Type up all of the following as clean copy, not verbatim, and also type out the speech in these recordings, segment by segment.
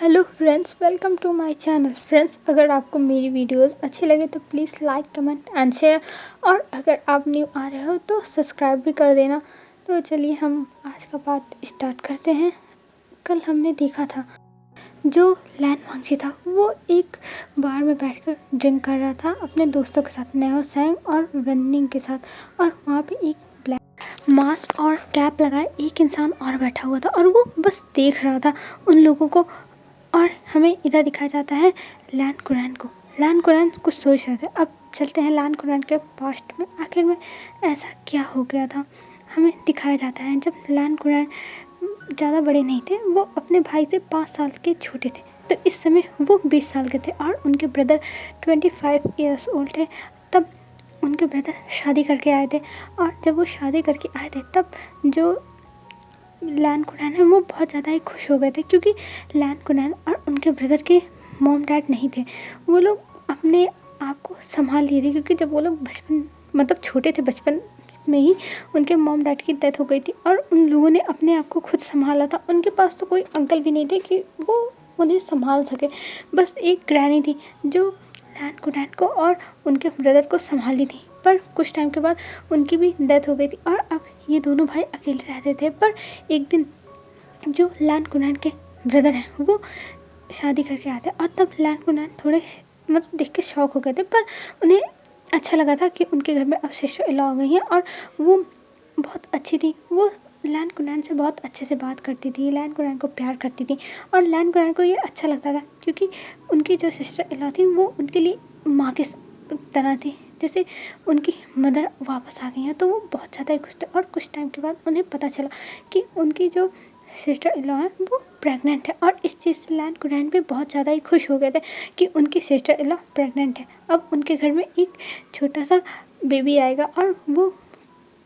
Hello friends, welcome to my channel. Friends, अगर आपको मेरी वीडियोस अच्छी लगे तो please like, comment and share, और अगर आप न्यू आ रहे हो तो सब्सक्राइब भी कर देना। तो चलिए हम आज का पार्ट स्टार्ट करते हैं। कल हमने देखा था जो लैन वांगची था वो एक बार में बैठकर ड्रिंक कर रहा था अपने दोस्तों के साथ, नेहो सैंग और वेन्निंग के साथ, और वहाँ पे एक ब्लैक मास्क और कैप लगाए एक इंसान और बैठा हुआ था और वो बस देख रहा था उन लोगों को। और हमें इधर दिखाया जाता है लैन कुरैन को। लैन कुरैन कुछ सोच रहे थे। अब चलते हैं लैन कुरैन के पास्ट में, आखिर में ऐसा क्या हो गया था। हमें दिखाया जाता है जब लैन कुरैन ज़्यादा बड़े नहीं थे, वो अपने भाई से 5 साल के छोटे थे। तो इस समय वो 20 साल के थे और उनके ब्रदर 25 ईयर्स ओल्ड थे। तब उनके ब्रदर शादी करके आए थे, और जब वो शादी करके आए थे तब जो लैन कुरैन है वो बहुत ज़्यादा ही खुश हो गए थे, क्योंकि लैन कुरैन और उनके ब्रदर के मॉम डैड नहीं थे। वो लोग अपने आप को संभाल लिए थे, क्योंकि जब वो लोग बचपन मतलब छोटे थे, बचपन में ही उनके मॉम डैड की डेथ हो गई थी और उन लोगों ने अपने आप को खुद संभाला था। उनके पास तो कोई अंकल भी नहीं थे कि वो उन्हें संभाल सके। बस एक ग्रैनी थी जो लैन कुरैन को और उनके ब्रदर को संभाली थी। पर कुछ टाइम के बाद उनकी भी डेथ हो गई थी और अब ये दोनों भाई अकेले रहते थे। पर एक दिन जो लैन कुरैन के ब्रदर हैं वो शादी करके आते, और तब लैन कुरैन थोड़े मतलब देख के शौक हो गए थे। पर उन्हें अच्छा लगा था कि उनके घर में अब सिस्टर इन लॉ आ गई हैं, और वो बहुत अच्छी थी। वो लैन कुरैन से बहुत अच्छे से बात करती थी, लैन कुरैन को प्यार करती थी, और लैन कुरैन को ये अच्छा लगता था क्योंकि उनकी जो सिस्टर इन लॉ थी वो उनके लिए माँ के तरह थी। जैसे उनकी मदर वापस आ गई हैं तो वो बहुत ज़्यादा ही खुश थे। और कुछ टाइम के बाद उन्हें पता चला कि उनकी जो सिस्टर इन लॉ है वो प्रेग्नेंट है, और इस चीज़ से लैन कुरैन भी बहुत ज़्यादा ही खुश हो गए थे कि उनकी सिस्टर इन लॉ प्रेग्नेंट है। अब उनके घर में एक छोटा सा बेबी आएगा और वो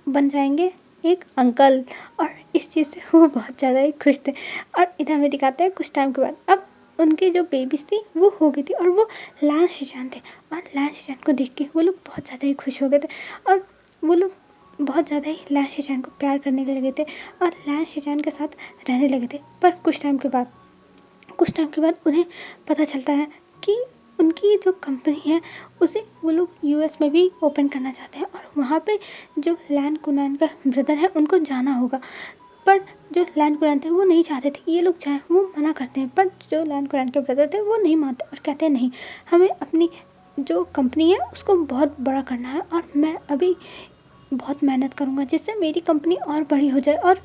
बन जाएंगे एक अंकल, और इस चीज़ से वो बहुत ज़्यादा ही खुश थे। और इधर हमें दिखाते हैं कुछ टाइम के बाद अब उनकी जो बेबीज थी वो हो गई थी, और वो लैन शिजान थे। और लैन शिजान को देख के वो लोग बहुत ज़्यादा ही खुश हो गए थे, और वो लोग बहुत ज़्यादा ही लैन शिजान को प्यार करने लगे थे और लैन शिजान के साथ रहने लगे थे। पर कुछ टाइम के बाद उन्हें पता चलता है कि उनकी जो कंपनी है उसे वो लोग यूएस में भी ओपन करना चाहते हैं, और वहाँ पे जो लैन कुरैन का ब्रदर है उनको जाना होगा। पर जो लैन कुरैन थे वो नहीं चाहते थे ये लोग जाएं, वो मना करते हैं। पर जो लैन कुरैन के ब्रदर थे वो नहीं मानते और कहते हैं नहीं, हमें अपनी जो कंपनी है उसको बहुत बड़ा करना है, और मैं अभी बहुत मेहनत करूँगा जिससे मेरी कंपनी और बड़ी हो जाए। और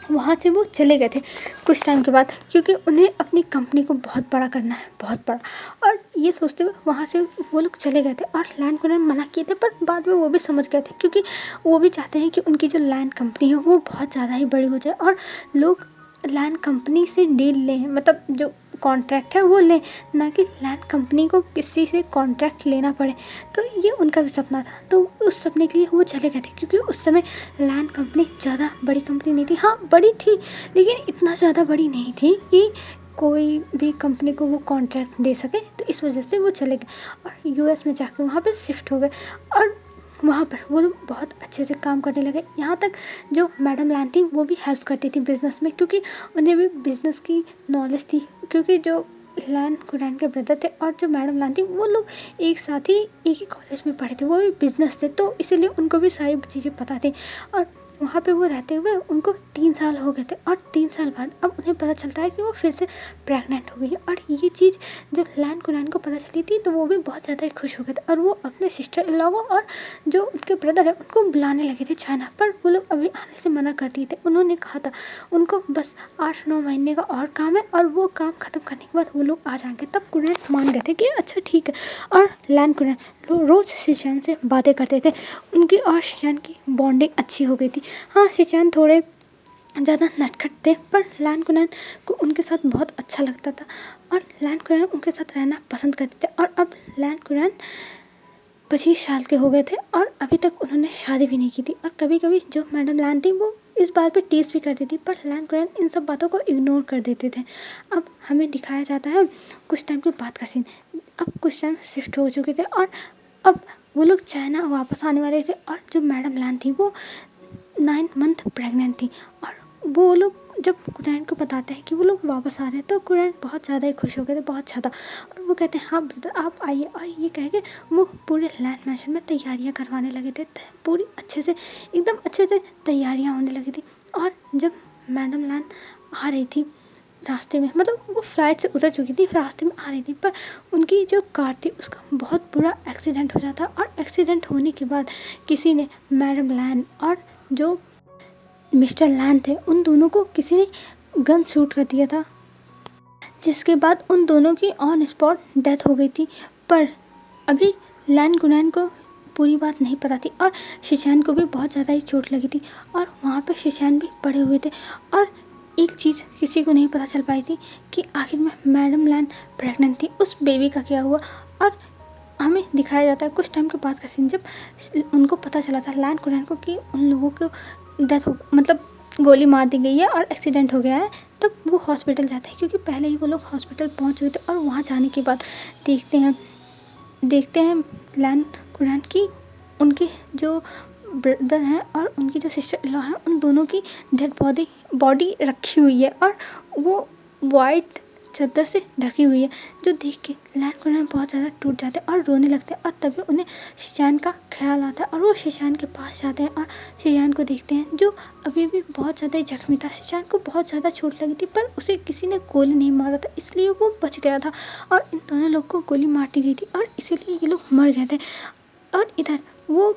वहाँ से वो चले गए थे कुछ टाइम के बाद, क्योंकि उन्हें अपनी कंपनी को बहुत बड़ा करना है, बहुत बड़ा। और ये सोचते हुए वहाँ से वो लोग चले गए थे, और लैन कुरैन मना किए थे। पर बाद में वो भी समझ गए थे, क्योंकि वो भी चाहते हैं कि उनकी जो लैन कंपनी है वो बहुत ज़्यादा ही बड़ी हो जाए और लोग लैन कंपनी से डील लें, मतलब जो कॉन्ट्रैक्ट है वो लें, ना कि लैन कंपनी को किसी से कॉन्ट्रैक्ट लेना पड़े। तो ये उनका भी सपना था। तो उस सपने के लिए वो चले गए थे, क्योंकि उस समय लैन कंपनी ज़्यादा बड़ी कंपनी नहीं थी। हाँ, बड़ी थी लेकिन इतना ज़्यादा बड़ी नहीं थी कि कोई भी कंपनी को वो कॉन्ट्रैक्ट दे सके। तो इस वजह से वो चले गए और यूएस में जाकर वहाँ पर शिफ्ट हो गए, और वहाँ पर वो लोग बहुत अच्छे से काम करने लगे। यहाँ तक जो मैडम लैन थी वो भी हेल्प करती थी बिज़नेस में, क्योंकि उन्हें भी बिज़नेस की नॉलेज थी। क्योंकि जो लैन कुरैन के ब्रदर थे और जो मैडम लैन थी वो लोग एक साथ ही एक ही कॉलेज में पढ़े थे, वो भी बिज़नेस थे, तो इसीलिए उनको भी सारी चीज़ें पता थी। और वहाँ पे वो रहते हुए उनको 3 साल हो गए थे, और 3 साल बाद अब उन्हें पता चलता है कि वो फिर से प्रेग्नेंट हो गई है। और ये चीज़ जब लैन कुरैन को पता चली थी तो वो भी बहुत ज़्यादा ही खुश हो गए थे, और वो अपने सिस्टर इन लॉ को और जो उनके ब्रदर है उनको बुलाने लगे थे चाइना। पर वो लोग अभी आने से मना कर दिए थे। उन्होंने कहा था उनको बस 8-9 महीने का और काम है, और वो काम ख़त्म करने के बाद वो लोग आ जाएंगे। तब कुरैन मान गए थे कि अच्छा ठीक है, और लैन कुरैन रोज़ शिजान से बातें करते थे। उनकी और शिजान की बॉन्डिंग अच्छी हो गई थी। हाँ, शिजान थोड़े ज़्यादा नटखट थे, पर लैन कुरैन को उनके साथ बहुत अच्छा लगता था, और लैन कुरैन उनके साथ रहना पसंद करते थे। और अब लैन कुरैन 25 साल के हो गए थे, और अभी तक उन्होंने शादी भी नहीं की थी। और कभी कभी जो मैडम लैन थी वो इस बात पे टीज भी करती थी, पर लैन कुरैन इन सब बातों को इग्नोर कर देते थे। अब हमें दिखाया जाता है कुछ टाइम के बाद का सीन। अब कुछ टाइम शिफ्ट हो चुके थे, और अब वो लोग चाइना वापस आने वाले थे, और जो मैडम लैन थी वो 9th मंथ प्रेग्नेंट थी, और वो लोग जब कुरैन को बताते हैं कि वो लोग वापस आ रहे हैं तो कुरैन बहुत ज़्यादा ही खुश हो गए थे, बहुत ज़्यादा। और वो कहते हैं हाँ ब्रदर आप आइए, और ये कह के वो पूरे लैंड मैशन में तैयारियां करवाने लगे थे, पूरी अच्छे से एकदम अच्छे से तैयारियां होने लगी थी। और जब मैडम लैन आ रही थी रास्ते में, मतलब वो फ्लाइट से उतर चुकी थी, रास्ते में आ रही थी, पर उनकी जो कार थी उसका बहुत बुरा एक्सीडेंट हो जाता। और एक्सीडेंट होने के बाद किसी ने मैडम लैन और जो मिस्टर लैन थे उन दोनों को किसी ने गन शूट कर दिया था, जिसके बाद उन दोनों की ऑन स्पॉट डेथ हो गई थी। पर अभी लैन कुरैन को पूरी बात नहीं पता थी और शिशान को भी बहुत ज़्यादा ही चोट लगी थी और वहाँ पे शिशान भी पड़े हुए थे। और एक चीज़ किसी को नहीं पता चल पाई थी कि आखिर में मैडम लैन प्रेग्नेंट थी, उस बेबी का क्या हुआ। और हमें दिखाया जाता है कुछ टाइम के बाद का सीन, जब उनको पता चला था लैन कुरैन को कि उन लोगों को डेथ हो, मतलब गोली मार दी गई है और एक्सीडेंट हो गया है, तब वो हॉस्पिटल जाते हैं, क्योंकि पहले ही वो लोग हॉस्पिटल पहुंच चुके थे। और वहाँ जाने के बाद देखते हैं लैन कुरैन की उनके जो ब्रदर हैं और उनकी जो सिस्टर इन लॉ हैं उन दोनों की डेड बॉडी रखी हुई है और वो वाइट चादर से ढकी हुई है, जो देख के लैन कुरैन बहुत ज़्यादा टूट जाते हैं और रोने लगते हैं। और तभी उन्हें शिशान का ख्याल आता है और वो शिशान के पास जाते हैं और शिशान को देखते हैं, जो अभी भी बहुत ज़्यादा जख्मी था। शिशान को बहुत ज़्यादा चोट लगी थी पर उसे किसी ने गोली नहीं मारा था, इसलिए वो बच गया था। और इन दोनों लोग को गोली मार दी गई थी और इसीलिए ये लोग मर गए थे। और इधर वो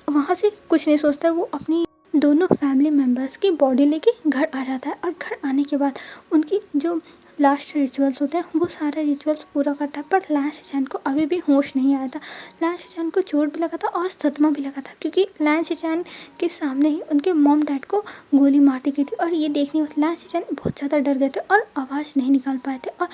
वहाँ से कुछ नहीं सोचता, वो अपनी दोनों फैमिली मेम्बर्स की बॉडी लेके घर आ जाता है। और घर आने के बाद उनकी जो लास्ट रिचुअल्स होते हैं वो सारे रिचुअल्स पूरा करता है। पर लैन शिशान को अभी भी होश नहीं आया था। लैन शिशान को चोट भी लगा था और सदमा भी लगा था, क्योंकि लैन शिशान के सामने ही उनके मॉम डैड को गोली मार दी गई थी। और ये देखने में लैन शिशान बहुत ज़्यादा डर गए थे और आवाज़ नहीं निकाल पाए थे। और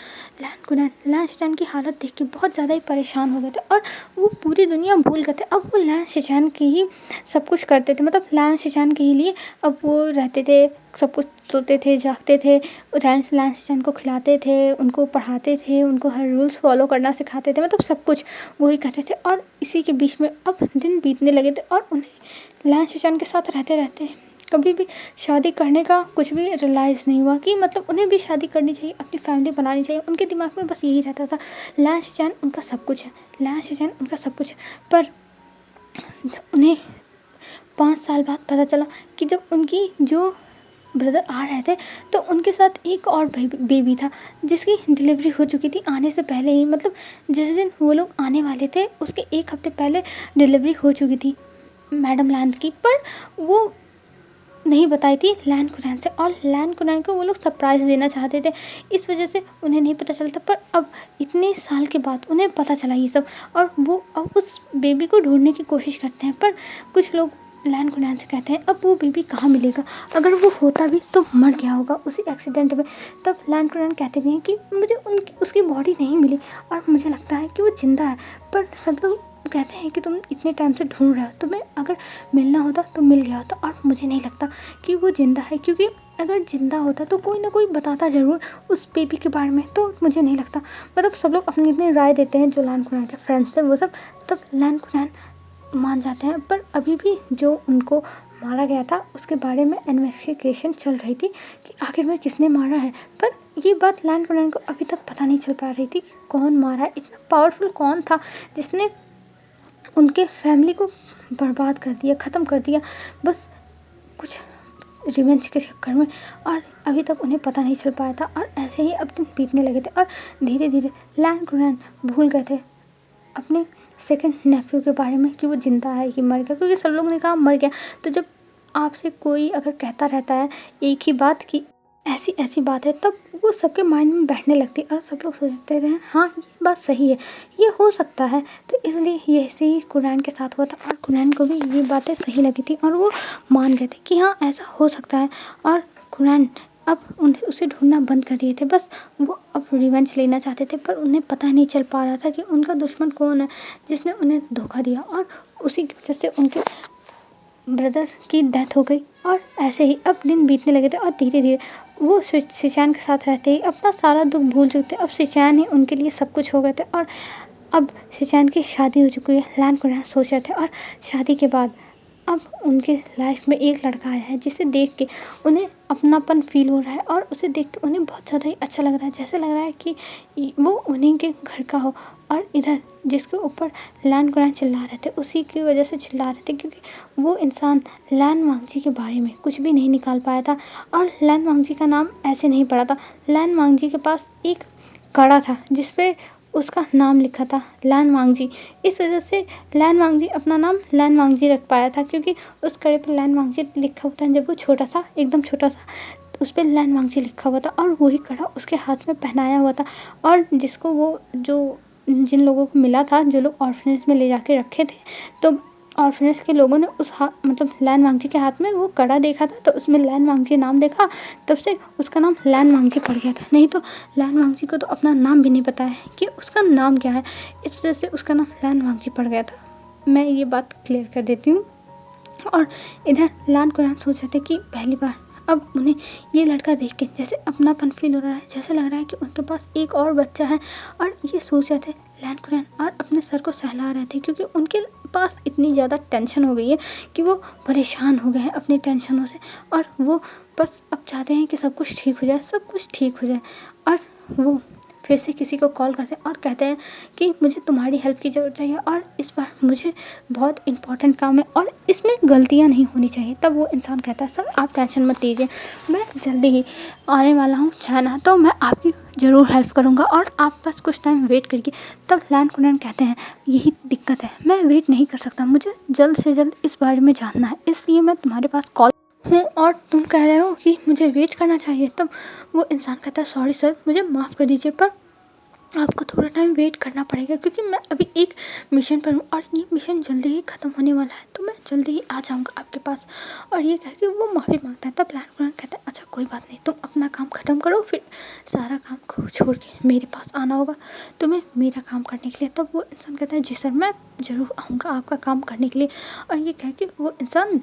लैन शिशान की हालत देख के बहुत ज़्यादा ही परेशान हो गए थे और वो पूरी दुनिया भूल गए थे। अब वो लैन शिशान के ही सब कुछ करते थे, मतलब लैन शिशान के ही लिए अब वो रहते थे, सब कुछ सोते थे, जागते थे, लैन शिशान को खिलाते थे, उनको पढ़ाते थे, उनको हर रूल्स फॉलो करना सिखाते थे, मतलब सब कुछ वही करते थे। और इसी के बीच में अब दिन बीतने लगे थे और उन्हें लैन शिशान के साथ रहते रहते कभी भी शादी करने का कुछ भी रियलाइज़ नहीं हुआ कि मतलब उन्हें भी शादी करनी चाहिए, अपनी फैमिली बनानी चाहिए। उनके दिमाग में बस यही रहता था, लैन शिशान उनका सब कुछ है, लैन शिशान उनका सब कुछ है। पर उन्हें 5 साल बाद पता चला कि जब उनकी जो ब्रदर आ रहे थे तो उनके साथ एक और बेबी था, जिसकी डिलीवरी हो चुकी थी आने से पहले ही, मतलब जिस दिन वो लोग आने वाले थे उसके 1 हफ्ते पहले डिलीवरी हो चुकी थी मैडम लैन की। पर वो नहीं बताई थी लैन कुरैन से, और लैन कुरैन को वो लोग सरप्राइज़ देना चाहते थे, इस वजह से उन्हें नहीं पता चलता। पर अब इतने साल के बाद उन्हें पता चला ये सब, और वो अब उस बेबी को ढूंढने की कोशिश करते हैं। पर कुछ लोग लैन कुरैन से कहते हैं अब वो बेबी कहाँ मिलेगा, अगर वो होता भी तो मर गया होगा उसी एक्सीडेंट में। तब लैन कुरैन कहते भी हैं कि मुझे उसकी बॉडी नहीं मिली और मुझे लगता है कि वो ज़िंदा है। पर सब लोग कहते हैं कि तुम इतने टाइम से ढूंढ रहे हो, तुम्हें अगर मिलना होता तो मिल गया होता, और मुझे नहीं लगता कि वो ज़िंदा है, क्योंकि अगर ज़िंदा होता तो कोई ना कोई बताता ज़रूर उस बेबी के बारे में, तो मुझे नहीं लगता। मतलब सब लोग अपनी अपनी राय देते हैं, जो लैन कुरैन के फ्रेंड्स थे वो सब। तब लैन कुरैन मान जाते हैं, पर अभी भी जो उनको मारा गया था उसके बारे में इन्वेस्टिगेशन चल रही थी कि आखिर में किसने मारा है। पर ये बात लैन कुरैन को अभी तक पता नहीं चल पा रही थी कि कौन मारा है, इतना पावरफुल कौन था जिसने उनके फैमिली को बर्बाद कर दिया, ख़त्म कर दिया, बस कुछ रिवेंज के चक्कर में। और अभी तक उन्हें पता नहीं चल पाया था। और ऐसे ही अब दिन बीतने लगे थे और धीरे धीरे लैन कुरैन भूल गए थे अपने सेकंड नेफ्यू के बारे में कि वो ज़िंदा है कि मर गया, क्योंकि सब लोग ने कहा मर गया। तो जब आपसे कोई अगर कहता रहता है एक ही बात कि ऐसी ऐसी बात है, तब वो सबके माइंड में बैठने लगती है और सब लोग सोचते रहे हाँ ये बात सही है, ये हो सकता है। तो इसलिए ये ऐसे ही कुरैन के साथ हुआ था और कुरैन को भी ये बातें सही लगी थी और वो मान गए थे कि हाँ ऐसा हो सकता है। और कुरैन अब उन्हें उसे ढूंढना बंद कर दिए थे, बस वो अब रिवेंज लेना चाहते थे। पर उन्हें पता नहीं चल पा रहा था कि उनका दुश्मन कौन है जिसने उन्हें धोखा दिया, और उसी की वजह से उनके ब्रदर की डेथ हो गई। और ऐसे ही अब दिन बीतने लगे थे और धीरे धीरे वो शिशान के साथ रहते ही अपना सारा दुख भूल चुके थे। अब शिशान ही उनके लिए सब कुछ हो गए थे और अब शिशान की शादी हो चुकी है, लैन कुरैन सोच रहे थे। और शादी के बाद अब उनके लाइफ में एक लड़का आया है जिसे देख के उन्हें अपनापन फ़ील हो रहा है और उसे देख के उन्हें बहुत ज़्यादा ही अच्छा लग रहा है, जैसे लग रहा है कि वो उन्हीं के घर का हो। और इधर जिसके ऊपर लैन कुरैन चिल्ला रहे थे उसी की वजह से चिल्ला रहे थे, क्योंकि वो इंसान लैन वांगजी के बारे में कुछ भी नहीं निकाल पाया था और लैन वांगजी का नाम ऐसे नहीं पड़ा था। लैन वांगजी के पास एक कड़ा था जिस पे उसका नाम लिखा था लैन वांगजी। इस वजह से लैन वांगजी अपना नाम लैन वांगजी रख पाया था, क्योंकि उस कड़े पर लैन वांगजी लिखा हुआ था। जब वो छोटा था, एकदम छोटा सा, उस पर लैन वांगजी लिखा हुआ था और वही कड़ा उसके हाथ में पहनाया हुआ था। और जिसको वो जो जिन लोगों को मिला था, जो लोग ऑर्फनेज में ले जाके रखे थे, तो ऑर्फनेज के लोगों ने उस मतलब लैन वांगजी के हाथ में वो कड़ा देखा था, तो उसमें लैन वांगजी नाम देखा, तब से उसका नाम लैन वांगजी पड़ गया था। नहीं तो लैन वांगजी को तो अपना नाम भी नहीं पता है कि उसका नाम क्या है, इस वजह से उसका नाम लैन वांगजी पड़ गया था। मैं ये बात क्लियर कर देती हूँ। और इधर लैन कुरैन सोच रहे थे कि पहली बार अब उन्हें ये लड़का देख के जैसे अपनापन फील हो रहा है, जैसे लग रहा है कि उनके पास एक और बच्चा है। और ये सोच रहे थे लैन कुरैन और अपने सर को सहला रहे थे, क्योंकि उनके पास इतनी ज़्यादा टेंशन हो गई है कि वो परेशान हो गए हैं अपनी टेंशनों से। और वो बस अब चाहते हैं कि सब कुछ ठीक हो जाए, सब कुछ ठीक हो जाए। और वो फिर से किसी को कॉल करते हैं और कहते हैं कि मुझे तुम्हारी हेल्प की ज़रूरत चाहिए और इस बार मुझे बहुत इम्पोर्टेंट काम है और इसमें गलतियाँ नहीं होनी चाहिए। तब वो इंसान कहता है, सर आप टेंशन मत लीजिए, मैं जल्दी ही आने वाला हूँ चाइना, तो मैं आपकी ज़रूर हेल्प करूँगा और आप बस कुछ टाइम वेट करिए। तब लैन कुरैन कहते हैं, यही दिक्कत है, मैं वेट नहीं कर सकता, मुझे जल्द से जल्द इस बारे में जानना है, इसलिए मैं तुम्हारे पास कॉल हूँ और तुम कह रहे हो कि मुझे वेट करना चाहिए। तब वो इंसान कहता है, सॉरी सर, मुझे माफ़ कर दीजिए, पर आपको थोड़ा टाइम वेट करना पड़ेगा, क्योंकि मैं अभी एक मिशन पर हूँ और ये मिशन जल्दी ही ख़त्म होने वाला है, तो मैं जल्दी ही आ जाऊँगा आपके पास। और ये कह के वो माफ़ी मांगता है। तब लैन कुरैन कहता है, अच्छा कोई बात नहीं, तुम अपना काम ख़त्म करो, फिर सारा काम को छोड़ के मेरे पास आना होगा तुम्हें मेरा काम करने के लिए। तब वो इंसान कहता है, जी सर, मैं ज़रूर आऊँगा आपका काम करने के लिए। और ये कह के वो इंसान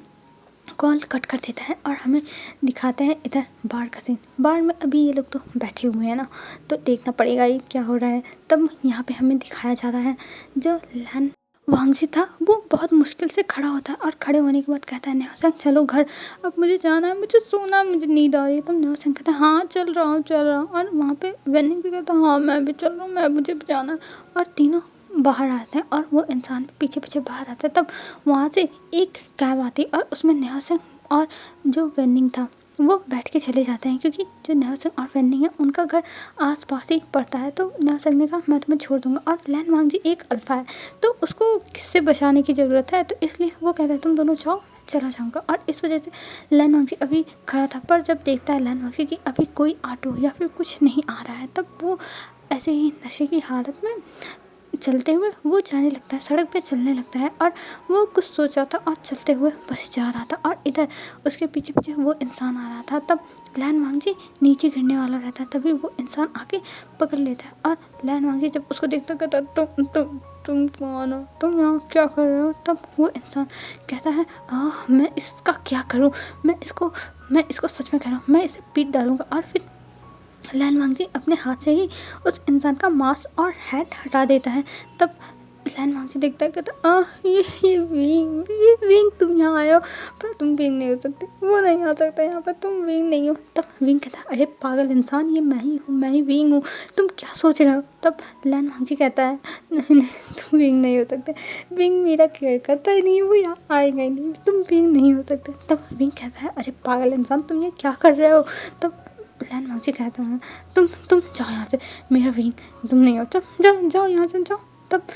कॉल कट कर देता है और हमें दिखाते हैं इधर बार का सीन। बार में अभी ये लोग तो बैठे हुए हैं ना, तो देखना पड़ेगा ये क्या हो रहा है। तब यहाँ पे हमें दिखाया जा रहा है जो लैन वांगजी था वो बहुत मुश्किल से खड़ा होता है और खड़े होने के बाद कहता है, न्योसेंग चलो घर, अब मुझे जाना है, मुझे सोना, मुझे नींद आ रही है। तब न्योसेंग कहता है, हाँ चल रहा हूँ चल रहा हूँ। और वहाँ पे वेनिंग भी कहता है, हाँ मैं भी चल रहा हूँ, मैं मुझे भी जाना है। और तीनों बाहर आते हैं और वो इंसान पीछे पीछे बाहर आता है। तब वहाँ से एक कैब आती है और उसमें न्योसेंग और जो वेनिंग था वो बैठ के चले जाते हैं, क्योंकि जो न्योसेंग और वेनिंग है उनका घर आस पास ही पड़ता है। तो न्योसेंग ने कहा, मैं तुम्हें छोड़ दूंगा, और लैन वांगजी एक अल्फा है तो उसको किससे बचाने की ज़रूरत है, तो इसलिए वो कहता है तुम दोनों जाओ, मैं चला जाऊँगा। और इस वजह से लैन वांगजी अभी खड़ा था, पर जब देखता है लैन वांगजी कि अभी कोई ऑटो या फिर कुछ नहीं आ रहा है, तब वो ऐसे ही नशे की हालत में चलते हुए वो जाने लगता है, सड़क पे चलने लगता है। और वो कुछ सोचा था और चलते हुए बस जा रहा था और इधर उसके पीछे पीछे वो इंसान आ रहा था। तब लैन वांगजी नीचे गिरने वाला रहता है, तभी वो इंसान आके पकड़ लेता है। और लैन वांगजी जब उसको देखता कहता है, तुम कौन हो, तुम यहाँ क्या कर रहे हो। तब वो इंसान कहता है, मैं इसका क्या करूँ, मैं इसको सच में कह रहा हूँ, मैं इसे पीट डालूंगा। और फिर लैन वांगजी अपने हाथ से ही उस इंसान का मास्क और हैट हटा देता है। तब लैन वांगजी देखता है, कहता ये विंग तुम यहाँ आए हो, पर तुम विंग नहीं हो सकते, वो नहीं आ सकता यहाँ पर, तुम विंग नहीं हो। तब विंग कहता है, अरे पागल इंसान, ये मैं ही हूँ, मैं ही विंग हूँ, तुम क्या सोच रहे हो। तब लैन वांगजी कहता है, नहीं तुम विंग नहीं हो सकते, विंग मेरा केयर करता ही नहीं है, वो यहाँ आएगा ही नहीं, तुम विंग नहीं हो सकते। तब विंग कहता है, अरे पागल इंसान, तुम ये क्या कर रहे हो। तब लैन वांगजी कहता है, तुम जाओ यहाँ से, मेरा विंग तुम नहीं हो, जाओ जाओ यहाँ से जाओ। तब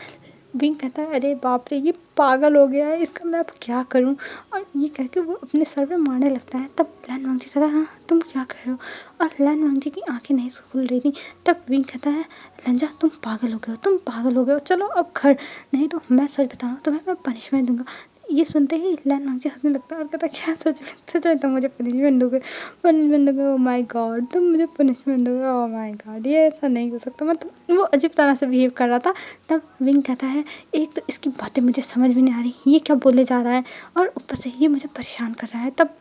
विंग कहता है, अरे बाप रे, ये पागल हो गया है, इसका मैं अब क्या करूं। और ये कह के वो अपने सर पे मारने लगता है। तब लैन वांगजी कहता है, हाँ तुम क्या कर रहे हो। और लैन वांगजी की आंखें नहीं खुल रही थी। तब विंग कहता है, लंजा तुम पागल हो गए हो, तुम पागल हो गए हो, चलो अब घर, नहीं तो मैं सच बता रहा हूँ, तुम्हें मैं पनिशमेंट दूंगा। ये सुनते ही लैन वांगजी हंसने लगता है और कहता है, क्या सच में तुम मुझे पनिशमेंट दोगे। ओ माय गॉड, तुम मुझे पनिशमेंट दोगे, ओ माय गॉड, ये ऐसा नहीं हो सकता। मतलब वो अजीब तरह से बिहेव कर रहा था। तब विंग कहता है, एक तो इसकी बातें मुझे समझ में नहीं आ रही, ये क्या बोले जा रहा है, और ऊपर से ये मुझे परेशान कर रहा है। तब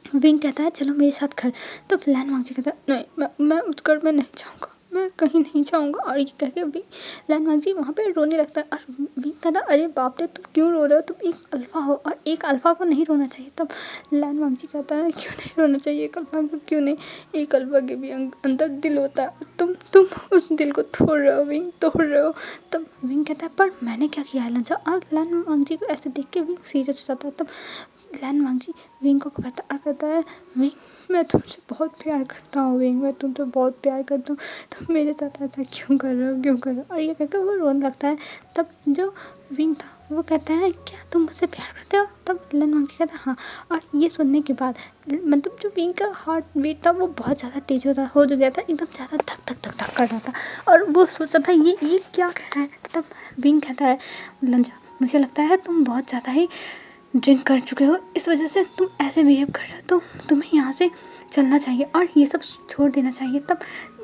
विंग कहता है, चलो मेरे साथ घर। तब लैन वांगजी कहता है, नहीं मैं उस घर में नहीं जाऊँगा, मैं कहीं नहीं जाऊँगा। और ये कह के विंग लैन वांगजी वहाँ पे रोने लगता है। और विंग कहता है अरे बाप रे, तुम क्यों रो रहे हो, तुम एक अल्फ़ा हो और एक अल्फ़ा को नहीं रोना चाहिए। तब लैन वांगजी कहता है क्यों नहीं रोना चाहिए, एक अल्फ़ा को क्यों नहीं, एक अल्फ़ा के भी अंदर दिल होता है, तुम उस दिल को तोड़ रहे हो विंग, तोड़ रहे हो। तब विंग कहता है पर मैंने क्या किया है लंजा। और लैन वांगजी को ऐसे देख के विंग सीरियस हो जाता है। तब लैन वांगजी विंग को पकड़ता और कहता है विंग मैं तुमसे बहुत प्यार करता हूँ विंग, मैं तुमसे बहुत प्यार करता हूँ, तुम मेरे साथ ऐसा क्यों कर रहे हो, क्यों कर रहे हो। और ये कहकर वो रोने लगता है। तब जो विंग था वो कहता है क्या तुम मुझसे प्यार करते हो। तब लैन वांगजी कहता है हाँ। और ये सुनने के बाद मतलब जो विंग का हार्ट बीट था वो बहुत ज़्यादा तेज हो गया था, एकदम ज़्यादा धक धक धक धक कर रहा था। और वो सोचा था ये क्या कह रहा है। तब विंग कहता है लंजा मुझे लगता है तुम बहुत ज़्यादा ही ड्रिंक कर चुके हो, इस वजह से तुम ऐसे बिहेव कर रहे हो, तो तुम्हें यहाँ से चलना चाहिए और ये सब छोड़ देना चाहिए। तब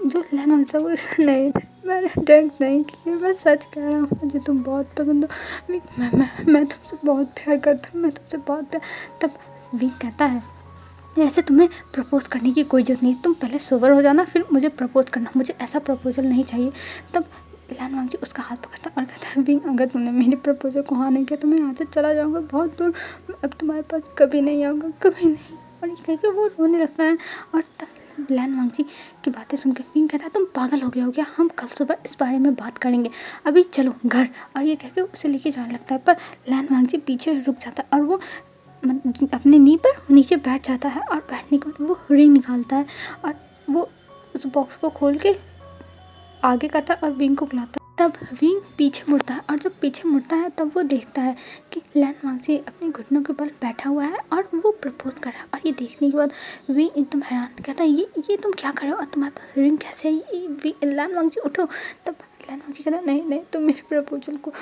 जो लैन वांगजी था वो नहीं, मैंने ड्रिंक नहीं की, मैं सच कह रहा हूँ, मुझे तुम बहुत पसंद हो, मैं तुमसे बहुत प्यार करता हूँ, मैं तुमसे बहुत प्यार। तब विंग कहता है ऐसे तुम्हें प्रपोज़ करने की कोई ज़रूरत नहीं, तुम पहले सोबर हो जाना फिर मुझे प्रपोज़ करना, मुझे ऐसा प्रपोजल नहीं चाहिए। तब लैन वांगजी उसका हाथ पकड़ता और कहता है विंग अगर तुमने मेरे प्रपोजल को हाँ नहीं किया तो मैं यहाँ से चला जाऊँगा बहुत दूर, अब तुम्हारे पास कभी नहीं आऊँगा, कभी नहीं। और ये कह के वो रोने लगता है। और तब लैन वांगजी की बातें सुनकर विंग कहता है तुम पागल हो गया हो क्या, हम कल सुबह इस बारे में बात करेंगे, अभी चलो घर। और ये कह के उसे लेके जाने लगता है। पर लैन वांगजी पीछे रुक जाता है और वो अपने नी पर नीचे बैठ जाता है। और बैठने के बाद वो रिंग निकालता है और वो उस बॉक्स को खोल के आगे करता है और विंग को बुलाता है। तब विंग पीछे मुड़ता है और जब पीछे मुड़ता है तब वो देखता है कि लैन वांगजी अपने घुटनों के बल बैठा हुआ है और वो प्रपोज कर रहा है। और ये देखने के बाद विंग एकदम हैरान कहता है ये तुम क्या कर रहे हो और तुम्हारे पास रिंग कैसे है, लैन वांगजी उठो। तब लैन वांगजी कहता है नहीं तुम मेरे प्रपोजल को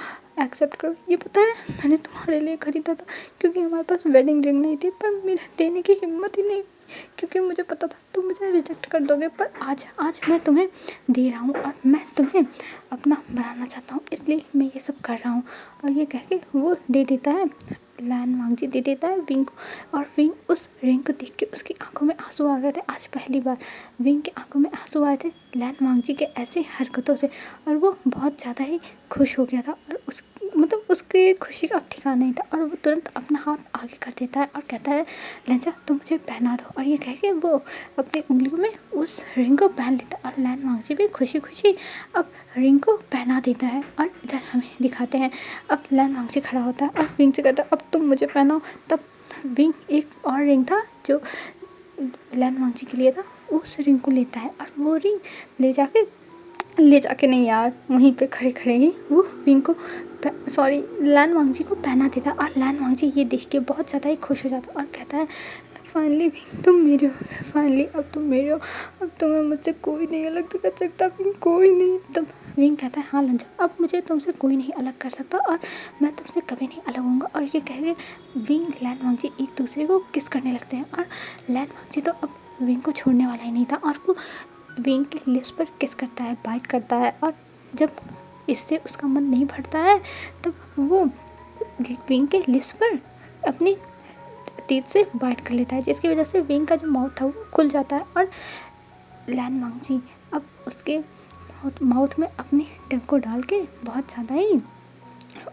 एक्सेप्ट करो, ये पता है मैंने तुम्हारे लिए खरीदा था क्योंकि हमारे पास वेडिंग रिंग नहीं थी, पर मेरे देने की हिम्मत ही नहीं क्योंकि मुझे पता था तुम मुझे रिजेक्ट कर दोगे, पर आज मैं तुम्हें दे रहा हूँ और मैं तुम्हें अपना बनाना चाहता हूँ, इसलिए मैं ये सब कर रहा हूँ। और ये कह के वो दे देता है, लैन वांगजी दे देता है विंग को। और विंग उस रिंग को देख के उसकी आंखों में आंसू आ गए थे। आज पहली बार विंग की आंखों में आंसू आए थे लैन वांगजी के ऐसे हरकतों से, और वो बहुत ज़्यादा ही खुश हो गया था। और मतलब उसकी खुशी का ठिकाना नहीं था। और वो तुरंत अपना हाथ आगे कर देता है और कहता है लंजा तुम मुझे पहना दो। और ये कह के वो अपनी उंगलियों में उस रिंग को पहन लेता है और लैन वांगजी भी खुशी खुशी अब रिंग को पहना देता है। और इधर हमें दिखाते हैं अब लैन वांगजी खड़ा होता है और विंग से कहता है अब तुम मुझे पहनाओ। तब विंग एक और रिंग था जो लैन वांगजी के लिए था, उस रिंग को लेता है और वो रिंग ले जाके नहीं यार, वहीं पे खड़े खड़े ही वो विंग को लैन वांगजी को पहना देता। और लैन वांगजी ये देख के बहुत ज़्यादा ही खुश हो जाता और कहता है फाइनली विंग तुम मेरे हो गए, फाइनली अब तुम मेरे हो, अब तुम्हें मुझसे कोई नहीं अलग कर सकता विंग, कोई नहीं। तब विंग कहता है हाँ लंजा अब मुझे तुमसे कोई नहीं अलग कर सकता और मैं तुमसे कभी नहीं अलग होऊंगा। और ये कह के विंग लैन वांगजी एक दूसरे को किस करने लगते हैं। और लैन वांगजी तो अब विंग को छोड़ने वाला ही नहीं था और वो विंग के लिप्स पर किस करता है, बाइट करता है। और जब इससे उसका मन नहीं भरता है तब वो विंग के लिप्स पर अपनी टीथ से बाइट कर लेता है, जिसकी वजह से विंग का जो माउथ था वो खुल जाता है। और लैन वांगजी अब उसके माउथ में अपनी टंग को डाल के बहुत ज़्यादा ही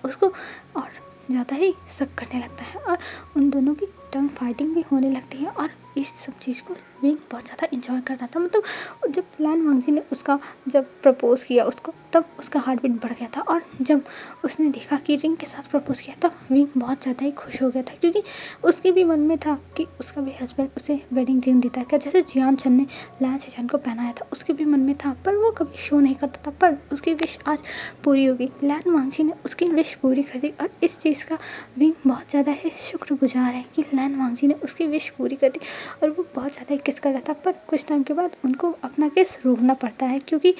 उसको और ज़्यादा ही सक करने लगता है और उन दोनों की टंग फाइटिंग भी होने लगती है। और इस सब चीज़ को विंग बहुत ज़्यादा इंजॉय कर रहा था। मतलब जब लैन वांगजी ने उसका जब प्रपोज़ किया उसको, तब उसका हार्ट बीट बढ़ गया था। और जब उसने देखा कि रिंग के साथ प्रपोज़ किया तब विंग बहुत ज़्यादा ही खुश हो गया था, क्योंकि उसके भी मन में था कि उसका भी हस्बैंड उसे वेडिंग रिंग देता है क्या, जैसे जियान चंद ने लैन सेजान को पहनाया था, उसके भी मन में था, पर वो कभी शो नहीं करता था। पर उसकी विश आज पूरी होगी, लैन वांगजी ने उसकी विश पूरी कर दी। और इस चीज़ का विंग बहुत ज़्यादा ही शुक्रगुजार है कि लैन वांगजी ने उसकी विश पूरी कर दी। और वो बहुत ज़्यादा ही किस कर रहा था, पर कुछ टाइम के बाद उनको अपना किस रोकना पड़ता है, क्योंकि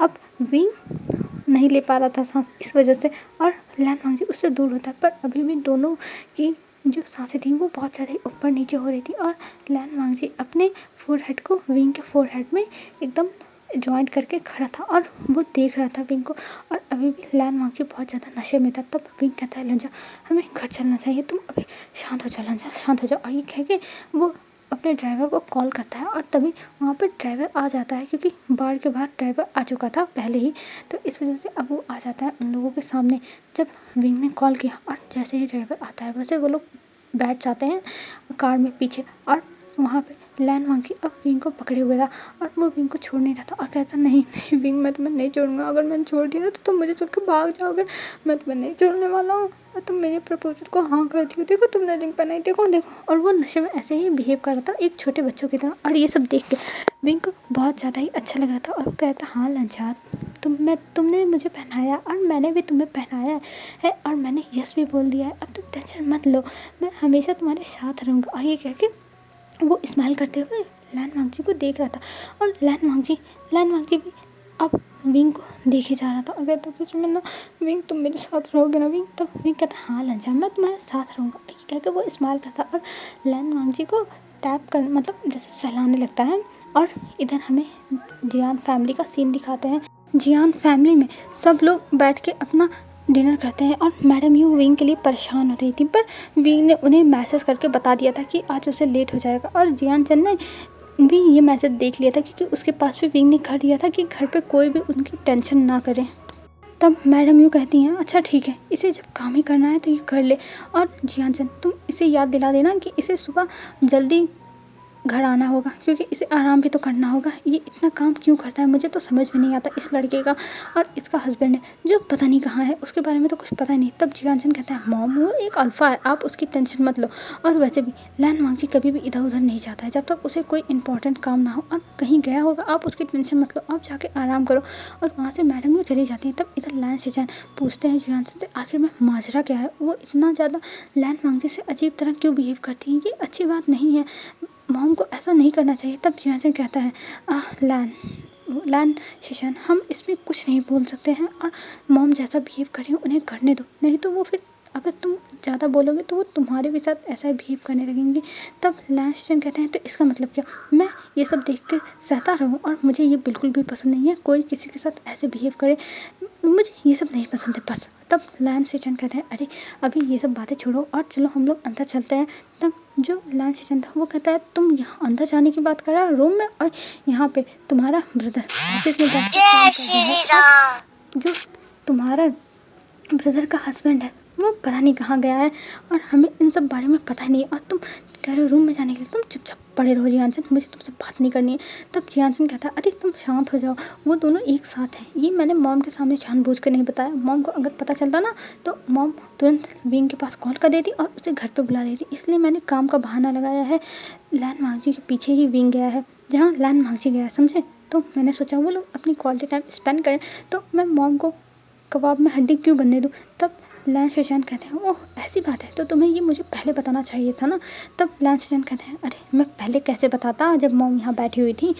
अब विंग नहीं ले पा रहा था सांस इस वजह से, और लैन वांगजी उससे दूर होता है। पर अभी भी दोनों की जो सांसें थी वो बहुत ज़्यादा ही ऊपर नीचे हो रही थी। और लैन वांगजी अपने फोरहेड को विंग के फोरहेड में एकदम जॉइंट करके खड़ा था और वो देख रहा था विंग को। और अभी भी लैन वांगजी बहुत ज़्यादा नशे में था। तब विंग कहता है लंजा हमें घर चलना चाहिए, तुम अभी शांत हो जाओ लंजा, शांत हो जाओ। और ये कह के वो अपने ड्राइवर को कॉल करता है और तभी वहाँ पे ड्राइवर आ जाता है, क्योंकि बार के बाद ड्राइवर आ चुका था पहले ही, तो इस वजह से अब वो आ जाता है उन लोगों के सामने जब विंग ने कॉल किया। और जैसे ही ड्राइवर आता है वैसे वो लोग बैठ जाते हैं कार में पीछे, और वहाँ पे लैन मंकी अब विंग को पकड़े हुए था और वो विंग को छोड़ नहीं रहा था और कहता नहीं नहीं विंग, मैं तुम्हें नहीं छोड़ूंगा, अगर मैंने छोड़ दिया तो तुम मुझे छोड़ के भाग जाओगे, मैं तुम्हें नहीं छोड़ने वाला हूँ, और तुम मेरे प्रपोजल को हाँ कर दी, देखो तुमने रिंग पहनाई, देखो देखो। और वो नशे में ऐसे ही बिहेव कर रहा था एक छोटे बच्चों की तरह, और ये सब देख के विंग को बहुत ज़्यादा ही अच्छा लग रहा था और वो कहता हाँ लंचात, तुमने मुझे पहनाया और मैंने भी तुम्हें पहनाया है और मैंने यस भी बोल दिया है, अब तुम टेंशन मत लो, मैं हमेशा तुम्हारे साथ रहूँगा। और ये कह के वो स्माइल करते हुए लैन वांगजी को देख रहा था, और लैन वांगजी भी अब विंग को देखे जा रहा था और कहता सच में ना विंग तुम मेरे साथ रहोगे ना विंग। तब विंग कहता हाँ लंचा, मैं तुम्हारे साथ रहूँगा, ये कह के वो स्माइल करता और लैन वांगजी को टैप कर मतलब जैसे सहलाने लगता है। और इधर हमें जियान फैमिली का सीन दिखाते हैं। जियान फैमिली में सब लोग बैठ के अपना डिनर करते हैं और मैडम यू विंग के लिए परेशान हो रही थी, पर विंग ने उन्हें मैसेज करके बता दिया था कि आज उसे लेट हो जाएगा, और जियान चंद ने भी ये मैसेज देख लिया था क्योंकि उसके पास भी विंग ने कर दिया था कि घर पे कोई भी उनकी टेंशन ना करे। तब मैडम यूँ कहती हैं अच्छा ठीक है, इसे जब काम ही करना है तो ये कर ले, और जियान चंद तुम इसे याद दिला देना कि इसे सुबह जल्दी घर आना होगा क्योंकि इसे आराम भी तो करना होगा, ये इतना काम क्यों करता है, मुझे तो समझ में नहीं आता इस लड़के का। और इसका हस्बैंड है जो पता नहीं कहाँ है, उसके बारे में तो कुछ पता ही नहीं। तब जियानचंद कहता है मॉम वो एक अल्फ़ा है, आप उसकी टेंशन मत लो, और वैसे भी लैन वांगजी कभी भी इधर उधर नहीं जाता है जब तक उसे कोई इंपॉर्टेंट काम ना हो, और कहीं गया होगा आप उसकी टेंशन मत लो, आप जाके आराम करो। और वहाँ से मैडम वो चली जाती है। तब इधर लैन शिजान पूछते हैं जियानचंद से आखिर में माजरा क्या है, वो इतना ज़्यादा लैन वांगजी से अजीब तरह क्यों बिहेव करती है, ये अच्छी बात नहीं है, मॉम को ऐसा नहीं करना चाहिए। तब जियानचंद कहता है लैन शिशान हम इसमें कुछ नहीं बोल सकते हैं, और मॉम जैसा बिहेव करें उन्हें करने दो, नहीं तो वो फिर अगर तुम ज़्यादा बोलोगे तो वो तुम्हारे भी साथ ऐसा ही बिहेव करने लगेंगे। तब लैन शिशान कहते हैं तो इसका मतलब क्या, मैं ये सब देख के सहता रहूँ, और मुझे ये बिल्कुल भी पसंद नहीं है कोई किसी के साथ ऐसे बिहेव करे, मुझे ये सब नहीं पसंद है बस। तब लैन शिशान कहते हैं अरे अभी ये सब बातें छोड़ो और चलो हम लोग अंदर चलते हैं। तब जो लैन शिशान था वो कहता है तुम यहाँ अंदर जाने की बात कर रहा है रूम में, और यहाँ पे तुम्हारा ब्रदर ऑफिस में बैठ के काम कर रहा है, जो तुम्हारा ब्रदर का हस्बैंड है वो पता नहीं कहाँ गया है, और हमें इन सब बारे में पता नहीं है, और तुम कह रहे हो रूम में जाने के लिए, तुम चुपचाप पड़े रहो जियानचंद, मुझे तुमसे बात नहीं करनी है। तब जियानचंद कहता है अरे तुम शांत हो जाओ, वो दोनों एक साथ हैं, ये मैंने मॉम के सामने जानबूझ कर नहीं बताया, मॉम को अगर पता चलता ना तो मॉम तुरंत विंग के पास कॉल कर देती और उसे घर पे बुला देती, इसलिए मैंने काम का बहाना लगाया है। लैन वांगजी के पीछे ही विंग गया है जहाँ लैन वांगजी गया है, समझे, तो मैंने सोचा वो लोग अपनी क्वालिटी टाइम स्पेंड करें, तो मैं मॉम को कबाब में हड्डी क्यों बनने दूँ। तब लैन शिशान कहते हैं ओह ऐसी बात है तो तुम्हें ये मुझे पहले बताना चाहिए था ना। तब लैन शिशान कहते हैं अरे मैं पहले कैसे बताता जब मॉम यहाँ बैठी हुई थी।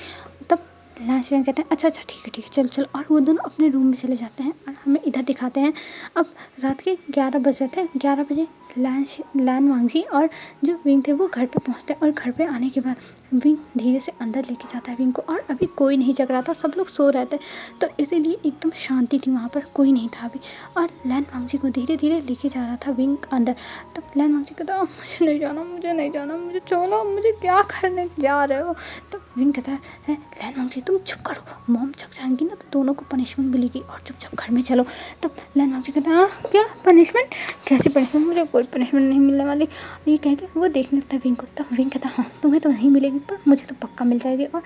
तब लैन शिशान कहते हैं अच्छा ठीक है चलो चलो, और वो दोनों अपने रूम में चले जाते हैं। और हमें इधर दिखाते हैं अब रात के 11 बज जाते हैं। 11 बजे लैन वांगजी और जो विंग थे वो घर पे पहुँचते हैं, और घर पे आने के बाद विंग धीरे से अंदर लेके जाता है विंग को, और अभी कोई नहीं जग रहा था, सब लोग सो रहे थे, तो इसीलिए एकदम शांति थी, वहाँ पर कोई नहीं था अभी। और लैन वांगजी को धीरे धीरे लेके जा रहा था विंग अंदर। तब लैन वांगजी कहता मुझे नहीं जाना, मुझे छोड़ो, मुझे क्या करने जा रहे हो। तब विंग कहता है लैन वांगजी तुम चुप करो, मॉम जग जाएंगी ना तो दोनों को पनिशमेंट मिलेगी, और चुपचाप घर में चलो। तब लैन वांगजी कहता है क्या पनिशमेंट, कैसी पनिशमेंट, मुझे कोई पनिशमेंट नहीं मिलने वाली। ये कह के वो देखने लगता है विंग को। तब विंग कहता हाँ तुम्हें तो नहीं मिलेगी पर मुझे तो पक्का मिल जाएगी, और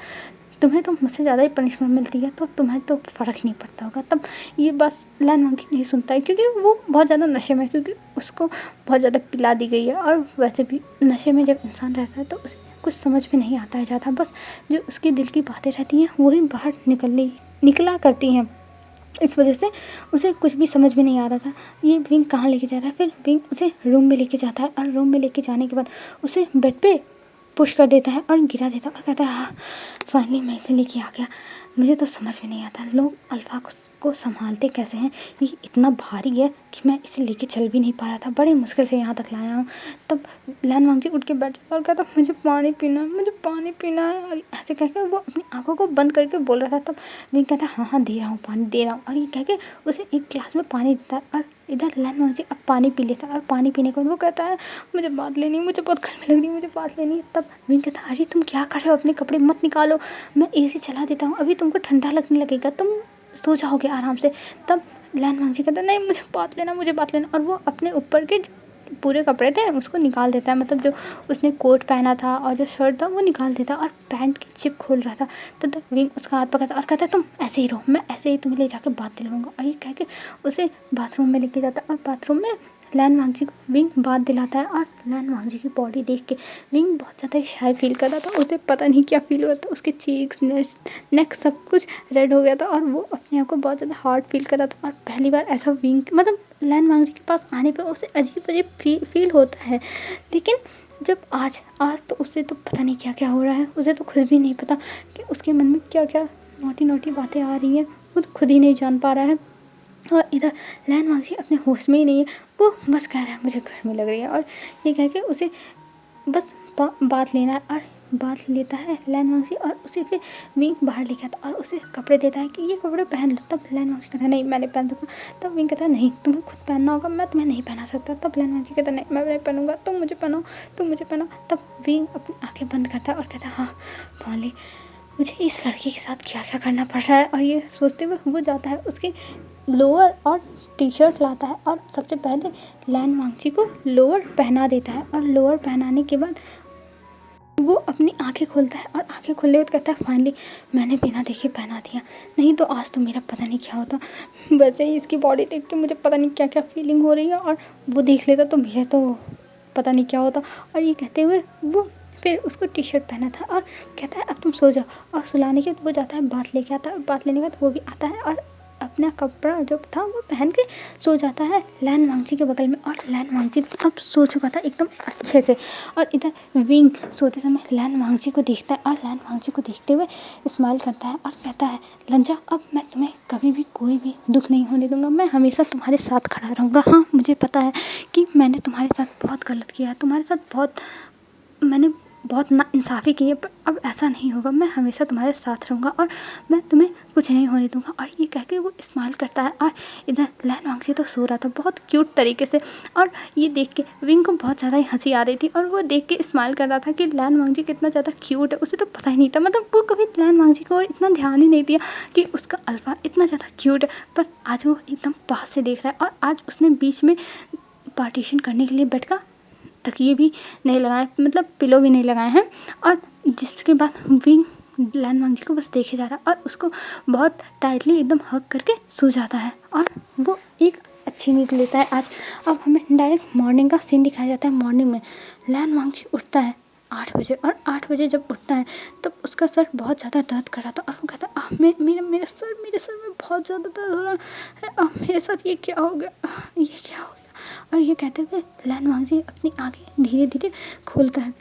तुम्हें तो मुझसे ज़्यादा ही पनिशमेंट मिलती है तो तुम्हें तो फ़र्क नहीं पड़ता होगा। तब ये बात लैन वांगजी नहीं सुनता है क्योंकि वो बहुत ज़्यादा नशे में, क्योंकि उसको बहुत ज़्यादा पिला दी गई है, और वैसे भी नशे में जब इंसान रहता है तो उसे कुछ समझ में नहीं आता है ज़्यादा, बस जो उसके दिल की बातें रहती हैं वही बाहर निकला करती हैं। इस वजह से उसे कुछ भी समझ में नहीं आ रहा था ये विंग कहाँ लेके जा रहा है। फिर विंग उसे रूम में लेके जाता है, और रूम में लेके जाने के बाद उसे बेड पे पुश कर देता है और गिरा देता है, और कहता है हाँ फाइनली मैं इसे लेके आ गया। मुझे तो समझ में नहीं आता लोग अल्फ़ा को संभालते कैसे हैं। ये इतना भारी है कि मैं इसे लेके चल भी नहीं पा रहा था, बड़ी मुश्किल से यहाँ तक लाया हूँ। तब लैन वांगजी उठ के बैठ जाता और कहता मुझे पानी पीना है, मुझे पानी पीना है। और ऐसे कह के वो अपनी आंखों को बंद करके बोल रहा था। तब विंग कहता हाँ हाँ दे रहा हूँ, पानी दे रहा हूँ। और ये कह के उसे एक गिलास में पानी देता है और इधर लैन वांगजी अब पानी पी लेता है। और पानी पीने के बाद वो कहता है मुझे बात लेनी है, मुझे बहुत गर्मी लग रही है, मुझे बात लेनी है। तब विंग कहता है अरे तुम क्या कर रहे हो, अपने कपड़े मत निकालो, मैं एसी चला देता हूँ, अभी तुमको ठंडा लगने लगेगा, तुम सो जाओगे आराम से। तब लैन वांगजी कहता है नहीं मुझे बात लेना, मुझे बात लेना। और वो अपने ऊपर के पूरे कपड़े थे उसको निकाल देता है, मतलब जो उसने कोट पहना था और जो शर्ट था वो निकाल देता है और पैंट की जिप खोल रहा था। तो विंग उसका हाथ पकड़ता और कहता है तुम ऐसे ही रहो, मैं ऐसे ही तुम्हें ले जाकर बात दिलवाऊंगा। और ये कह के उसे बाथरूम में लेके जाता है और बाथरूम में लैन वांगजी को विंग बात दिलाता है। और लैन वांगजी की बॉडी देख के विंग बहुत ज़्यादा शाय फील कर रहा था, उसे पता नहीं क्या फील हो रहा था, उसके चीक्स नेक सब कुछ रेड हो गया था और वो अपने आप को बहुत ज़्यादा हार्ड फील कर रहा था। और पहली बार ऐसा विंग मतलब लैन वांगजी के पास आने पे उसे अजीब अजीब फील होता है। लेकिन जब आज तो उसे तो पता नहीं क्या क्या हो रहा है, उसे तो खुद भी नहीं पता कि उसके मन में क्या क्या नोटी नोटी बातें आ रही हैं, वो तो खुद ही नहीं जान पा रहा है। और इधर लैन वांगजी अपने होश में ही नहीं है, वो बस कह रहा है मुझे गर्मी लग रही है। और ये कह के उसे बस बात लेना है और बात लेता है लैन वांगजी। और उसे फिर विंग बाहर लेके आता और उसे कपड़े देता है कि ये कपड़े पहन लो। तब लैन वांगजी कहता है नहीं मैं नहीं पहन सकता। तब विंग कहता है नहीं तुम्हें खुद पहनना होगा, मैं तुम्हें नहीं पहना सकता। तब लैन वांगजी कहता है नहीं मैं नहीं पहनूंगा, तुम मुझे पहनाओ, तुम मुझे पहनाओ। तब विंग अपनी आँखें बंद करता है और कहता है हाँ फाइनली मुझे इस लड़के के साथ क्या क्या करना पड़ रहा है। और ये सोचते हुए वो जाता है उसके लोअर और टी शर्ट लाता है और सबसे पहले लैन वांगजी को लोअर पहना देता है। और लोअर पहनाने के बाद वो अपनी आंखें खोलता है और आंखें खोलते हुए कहता है फाइनली मैंने बिना देखे पहना दिया, नहीं तो आज तो मेरा पता नहीं क्या होता। वैसे ही इसकी बॉडी देख के मुझे पता नहीं क्या क्या फीलिंग हो रही है और वो देख लेता तो मुझे तो पता नहीं क्या होता। और ये कहते हुए वो फिर उसको टी शर्ट पहना था और कहता है अब तुम सो जाओ। और सुलाने के बाद वो जाता है बात लेके आता है और बात लेने के बाद वो भी आता है और अपना कपड़ा जो था वो पहन के सो जाता है लैन वांगजी के बगल में। और लैन वांगजी अब सो चुका था एकदम अच्छे से। और इधर विंग सोते समय लैन वांगजी को देखता है और लैन वांगजी को देखते हुए स्माइल करता है और कहता है लंजा अब मैं तुम्हें कभी भी कोई भी दुख नहीं होने दूंगा, मैं हमेशा तुम्हारे साथ खड़ा रहूँगा। हाँ मुझे पता है कि मैंने तुम्हारे साथ बहुत गलत किया है, तुम्हारे साथ मैंने बहुत नाइंसाफ़ी की है, पर अब ऐसा नहीं होगा, मैं हमेशा तुम्हारे साथ रहूँगा और मैं तुम्हें कुछ नहीं होने दूँगा। और ये कह के वो स्माइल करता है। और इधर लैन वांगजी तो सो रहा था बहुत क्यूट तरीके से और ये देख के विंग को बहुत ज़्यादा ही हंसी आ रही थी और वो देख के स्माइल कर रहा था कि लैन वांगजी कितना ज़्यादा क्यूट है। उसे तो पता ही नहीं था, मतलब वो कभी लैन वांगजी को इतना ध्यान ही नहीं दिया कि उसका अल्फा इतना ज़्यादा क्यूट है, पर आज वो एकदम पास से देख रहा है। और आज उसने बीच में पार्टीशन करने के लिए बेड का तकिए भी नहीं लगाए, मतलब पिलो भी नहीं लगाए हैं। और जिसके बाद विंग लैन वांगजी को बस देखे जा रहा है और उसको बहुत टाइटली एकदम हग करके सो जाता है और वो एक अच्छी नींद लेता है। आज अब हमें डायरेक्ट मॉर्निंग का सीन दिखाया जाता है। मॉर्निंग में लैन वांगजी उठता है 8 बजे और 8 बजे जब उठता है तब उसका सर बहुत ज़्यादा दर्द कर रहा था और वो कहता है मेरे सर में बहुत ज़्यादा दर्द हो रहा है, अब मेरे साथ ये क्या हो गया, ये क्या हो गया। और ये कहते हुए लैन वांगजी अपनी आँखें धीरे धीरे खोलता है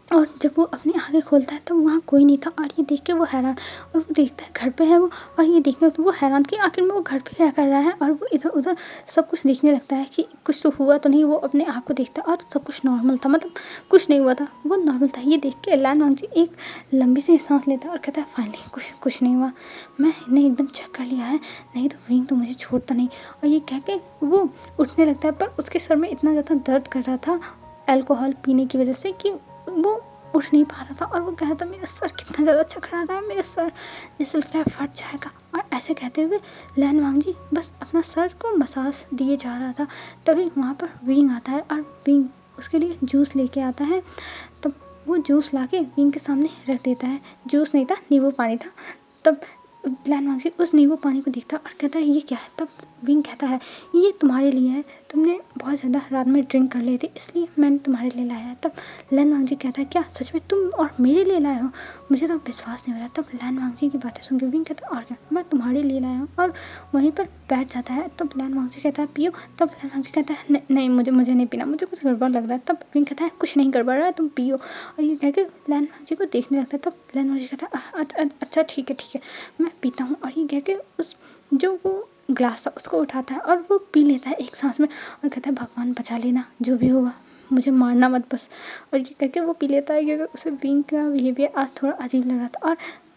और जब वो अपनी आँखें खोलता है तब वहाँ कोई नहीं था। और ये देख के वो हैरान, और वो देखता है घर पे है वो, और ये देखने तो वो हैरान कि आखिर में वो घर पे क्या कर रहा है। और वो इधर उधर सब कुछ देखने लगता है कि कुछ तो हुआ तो नहीं। वो अपने आप को देखता है और सब कुछ नॉर्मल था, मतलब कुछ नहीं हुआ था, वो नॉर्मल था। ये देख के लैन वांगजी एक लंबी सी सांस लेता है और कहता है फाइनली कुछ नहीं हुआ, मैंने एकदम चेक कर लिया है, नहीं तो विंग तो मुझे छोड़ता नहीं। और ये कह के वो उठने लगता है, पर उसके सर में इतना ज़्यादा दर्द कर रहा था अल्कोहल पीने की वजह से कि वो उठ नहीं पा रहा था। और वो कह रहा था मेरा सर कितना ज़्यादा चकरा रहा है, मेरा सर जैसे लग रहा है फट जाएगा। और ऐसे कहते हुए लैन वांगजी बस अपना सर को मसाज दिए जा रहा था। तभी वहाँ पर विंग आता है और विंग उसके लिए जूस लेके आता है। तब वो जूस लाके विंग के सामने रख देता है। जूस नहीं था, नींबू पानी था। तब लैन वांगजी उस नींबू पानी को देखता और कहता है ये क्या है। तब विंग कहता है ये तुम्हारे लिए है, तुमने बहुत ज़्यादा रात में ड्रिंक कर ली थी इसलिए मैंने तुम्हारे लिए लाया है। तब लैन वांगजी कहता है क्या सच में तुम और मेरे लिए लाए हो, मुझे तो विश्वास नहीं हो रहा। तब लैन वांगजी की बातें सुन के विंग कहता है और क्या, मैं तुम्हारे लिए लाया हूँ, और वहीं पर बैठ जाता है। तब लैन वांगजी कहता है पियो। तब लैन वांगजी कहता है नहीं मुझे नहीं पीना, मुझे कुछ गड़बड़ लग रहा है। तब विंग कहता है कुछ नहीं गड़बड़ रहा है, तुम पियो। और ये कह के लैन वांगजी को देखने लगता है। तब लैन वांगजी कहता है अच्छा ठीक है मैं पीता हूँ। और ये कह के उस जो वो ग्लास था उसको उठाता है और वो पी लेता है एक सांस में और कहता है भगवान बचा लेना, जो भी होगा मुझे मारना मत बस। और ये करके वो पी लेता है क्योंकि उसे विंग का बिहेवियर आज थोड़ा अजीब लग रहा था। और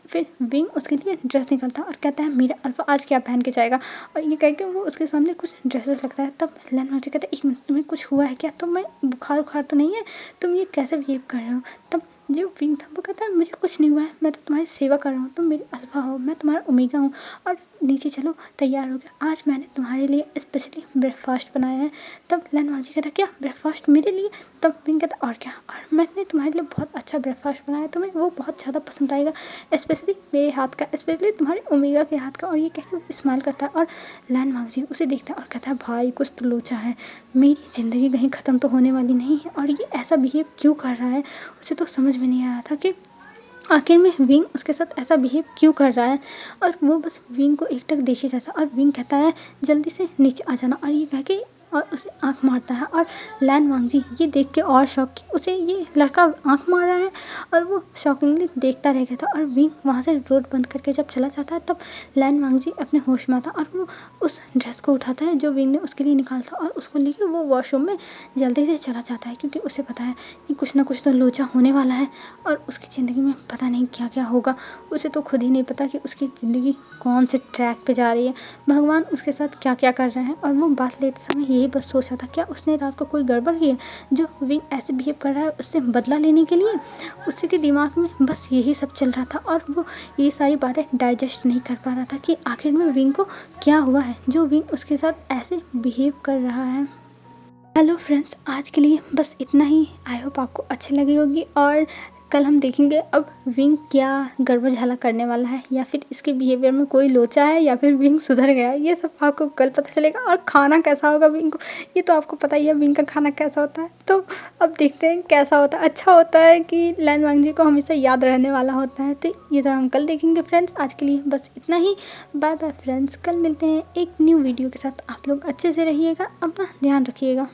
फिर विंग उसके लिए ड्रेस निकलता है और कहता है मेरा अल्फा आज क्या पहन के जाएगा। और ये कह के वो उसके सामने कुछ ड्रेसेस लगता है। तब लैन मार्जी कहता है एक मिनट, तुम्हें कुछ हुआ है क्या, तुम्हें बुखार तो नहीं है, तुम ये कैसे बिहेव कर रहे हो। तब जो विंग था वो कहता है मुझे कुछ नहीं हुआ है, मैं तो तुम्हारी सेवा कर रहा हूँ, तुम मेरी अल्फा हो, मैं तुम्हारा ओमेगा हूँ। और नीचे चलो, तैयार हो गया, आज मैंने तुम्हारे लिए स्पेशली ब्रेकफास्ट बनाया है। तब लैन मार्जी कहता क्या ब्रेकफास्ट मेरे लिए। तब विंग कहता और क्या, और मैंने तुम्हारे लिए बहुत अच्छा ब्रेकफास्ट बनाया, तुम्हें वो बहुत ज़्यादा पसंद आएगा, स्पेशली मेरे हाथ का, स्पेशली तुम्हारे ओमेगा के हाथ का। और ये कह के स्माइल करता है और लैन मार्जी उसे देखता है और कहता है भाई कुछ तो लोचा है, मेरी ज़िंदगी कहीं ख़त्म तो होने वाली नहीं है। और ये ऐसा बिहेव क्यों कर रहा है, उसे तो समझ में नहीं आ रहा था कि आखिर में विंग उसके साथ ऐसा बिहेव क्यों कर रहा है। और वो बस विंग को एकटक देखे जाता और विंग कहता है जल्दी से नीचे आ जाना। और ये कह के और उसे आंख मारता है। और लैन वांगजी ये देख के और शॉक कि उसे ये लड़का आंख मार रहा है। और वो शॉकिंगली देखता रह गया था। और विंग वहाँ से रोड बंद करके जब चला जाता है तब लैन वांगजी अपने होश में आता और वो उस ड्रेस को उठाता है जो विंग ने उसके लिए निकाला था और उसको लेके वो वॉशरूम में जल्दी से चला जाता है, क्योंकि उसे पता है कि कुछ ना कुछ तो लोचा होने वाला है और उसकी ज़िंदगी में पता नहीं क्या क्या होगा। उसे तो खुद ही नहीं पता कि उसकी ज़िंदगी कौन से ट्रैक पे जा रही है, भगवान उसके साथ क्या क्या कर रहे हैं। और वो बात लेते समय यही बस सोचा था क्या उसने रात को कोई गड़बड़ की है जो विंग ऐसे बिहेव कर रहा है उससे बदला लेने के लिए। उसी के दिमाग में बस यही सब चल रहा था और वो ये सारी बातें डाइजेस्ट नहीं कर पा रहा था कि आखिर में विंग को क्या हुआ है जो विंग उसके साथ ऐसे बिहेव कर रहा है। हेलो फ्रेंड्स, आज के लिए बस इतना ही। आई होप आपको अच्छी लगी होगी और कल हम देखेंगे अब विंग क्या गड़बड़ झाला करने वाला है, या फिर इसके बिहेवियर में कोई लोचा है या फिर विंग सुधर गया है, ये सब आपको कल पता चलेगा। और खाना कैसा होगा विंग को, ये तो आपको पता ही है विंग का खाना कैसा होता है। तो अब देखते हैं कैसा होता है, अच्छा होता है कि लैन वांगजी को हमेशा याद रहने वाला होता है। तो ये तो हम कल देखेंगे फ्रेंड्स। आज के लिए बस इतना ही। बाय बाय फ्रेंड्स, कल मिलते हैं एक न्यू वीडियो के साथ। आप लोग अच्छे से रहिएगा, अपना ध्यान रखिएगा।